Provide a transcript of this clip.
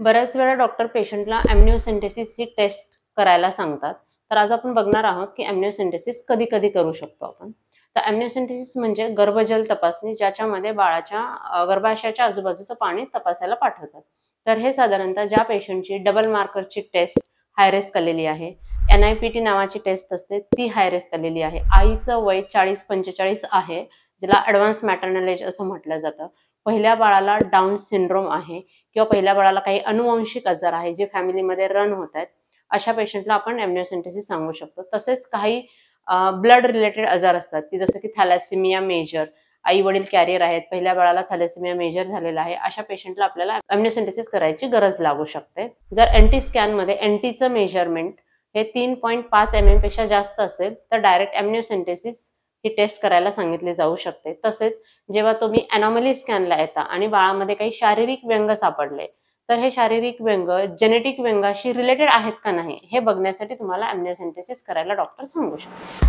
बऱ्याच वेळा डॉक्टर पेशंटला एम्निओसेंटेसिस ही टेस्ट करायला सांगतात. तर आज आपण बघणार आहोत की एम्निओसेंटेसिस कधी-कधी करू शकतो आपण. तर एम्निओसेंटेसिस म्हणजे गर्भजल तपासणी ज्याच्यामध्ये बाळाच्या गर्भाशयाच्या आजूबाजूचं पाणी तपासायला पाठवतात. तर हे साधारणतः ज्या पेशंटची डबल मार्करची टेस्ट हाय रिस्क आलेली आहे, NIPT नावाची टेस्ट असते ती हाय रिस्क आलेली आहे, आईचं वय 40-45 आहे, ज्याला ॲडव्हान्स मॅटर्नल एज असं म्हटलं जातं, पहिल्या बाळाला डाऊन सिंड्रोम आहे किंवा पहिल्या बाळाला काही अनुवांशिक आजार आहे जे फॅमिलीमध्ये रन होत आहेत, अशा पेशंटला आपण एम्निओसेंटेसिस सांगू शकतो. तसेच काही ब्लड रिलेटेड आजार असतात की जसं की थॅलेसेमिया मेजर, आई वडील कॅरियर आहेत, पहिल्या बाळाला थॅलेसेमिया मेजर झालेला आहे, अशा पेशंटला आपल्याला एम्निओसेंटेसिस करायची गरज लागू शकते. जर NT स्कॅनमध्ये NTचं मेजरमेंट हे 3.5 mm पेक्षा जास्त असेल तर डायरेक्ट एम्निओसेंटेसिस ही टेस्ट करायला सांगितली जाऊ शकते. तसेच जेव्हा तुम्ही एनॉमली स्कॅनला येता आणि बाळामध्ये काही शारीरिक व्यंग सापडले, तर हे शारीरिक व्यंग जेनेटिक व्यंगाशी रिलेटेड आहेत का नाही हे बघण्यासाठी तुम्हाला एम्निओसेंटेसिस करायला डॉक्टर सांगू शकतात.